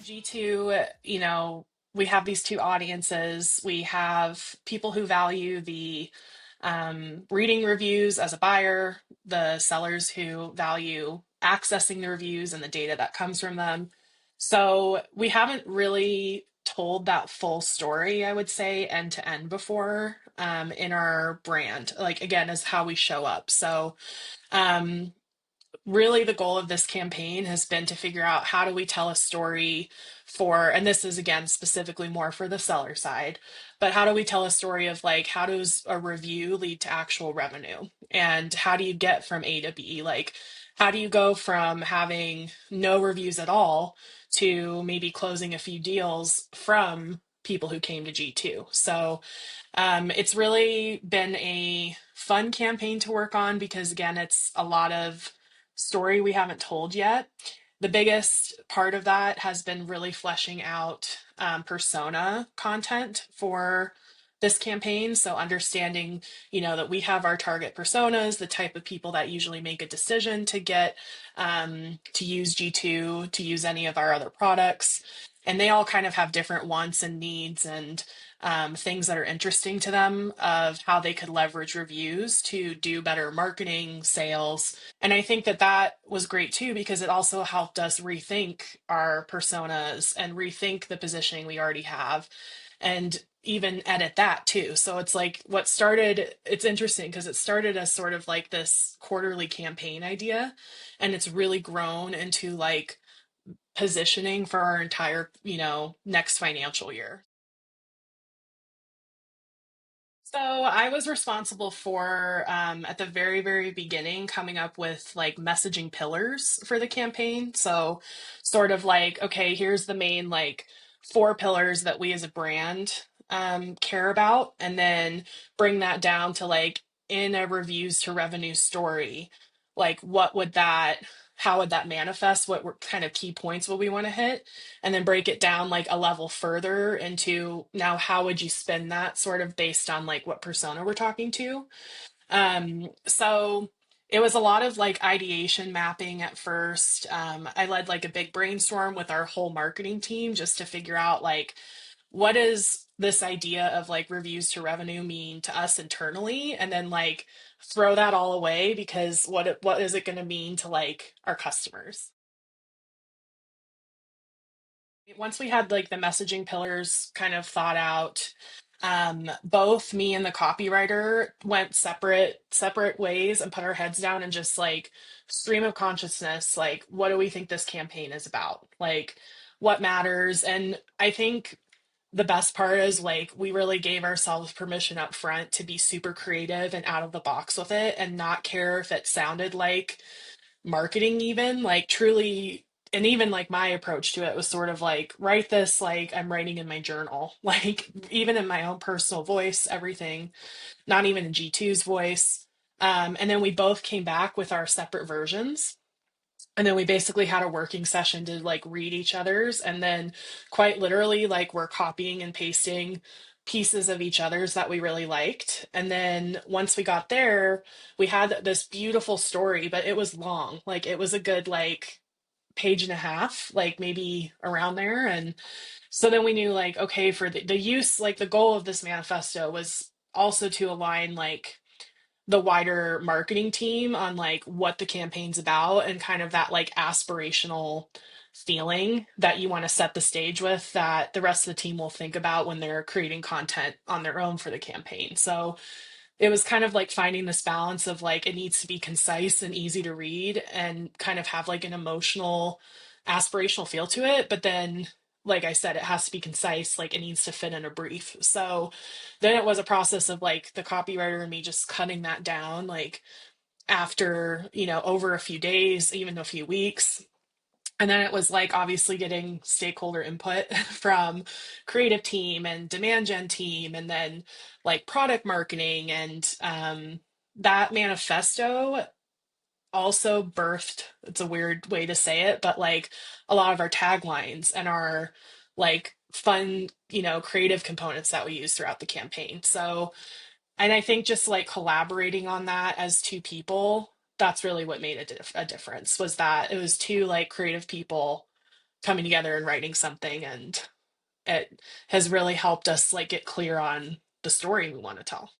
G2, we have these two audiences. We have people who value the reading reviews as a buyer, the sellers who value accessing the reviews and the data that comes from them. So we haven't really told that full story, I would say, end to end before in our brand, like again, is how we show up. So um, really the goal of this campaign has been to figure out how do we tell a story for, and this is again specifically more for the seller side, but how do we tell a story of like how does a review lead to actual revenue, and how do you get from A to B? Like how do you go from having no reviews at all to maybe closing a few deals from people who came to G2? So it's really been a fun campaign to work on because, again, it's a lot of story we haven't told yet. The biggest part of that has been really fleshing out persona content for this campaign. So understanding, that we have our target personas, the type of people that usually make a decision to get to use G2, to use any of our other products. And they all kind of have different wants and needs and things that are interesting to them of how they could leverage reviews to do better marketing, sales. And I think that that was great too, because it also helped us rethink our personas and rethink the positioning we already have and even edit that too. So it's like what started, it's interesting because it started as sort of like this quarterly campaign idea, and it's really grown into like positioning for our entire, next financial year. So I was responsible for, at the very, very beginning, coming up with like messaging pillars for the campaign. So sort of like, okay, here's the main like four pillars that we as a brand care about, and then bring that down to like in a reviews to revenue story, like how would that manifest? Kind of key points will we want to hit? And then break it down like a level further into now how would you spin that sort of based on like what persona we're talking to. So it was a lot of like ideation mapping at first. I led like a big brainstorm with our whole marketing team just to figure out like what does this idea of like reviews to revenue mean to us internally, and then like throw that all away because what is it going to mean to like our customers. Once we had like the messaging pillars kind of thought out, both me and the copywriter went separate ways and put our heads down and just like stream of consciousness, like what do we think this campaign is about? Like what matters? And I think the best part is like we really gave ourselves permission up front to be super creative and out of the box with it and not care if it sounded like marketing, even like truly. And even like my approach to it was sort of like write this like I'm writing in my journal, like even in my own personal voice, everything, not even in G2's voice. And then we both came back with our separate versions, and then we basically had a working session to like read each other's, and then quite literally like we're copying and pasting pieces of each other's that we really liked. And then once we got there, we had this beautiful story, but it was long, like it was a good like page and a half, like maybe around there. And so then we knew like okay, for the use, like the goal of this manifesto was also to align like the wider marketing team on like what the campaign's about and kind of that like aspirational feeling that you want to set the stage with, that the rest of the team will think about when they're creating content on their own for the campaign. So it was kind of like finding this balance of like it needs to be concise and easy to read and kind of have like an emotional aspirational feel to it, but then like I said, it has to be concise, like it needs to fit in a brief. So then it was a process of like the copywriter and me just cutting that down, like after, over a few days, even a few weeks. And then it was like obviously getting stakeholder input from creative team and demand gen team, and then like product marketing. And that manifesto also birthed, it's a weird way to say it, but like a lot of our taglines and our like fun, creative components that we use throughout the campaign. So, and I think just like collaborating on that as two people, that's really what made a difference, was that it was two like creative people coming together and writing something, and it has really helped us like get clear on the story we want to tell.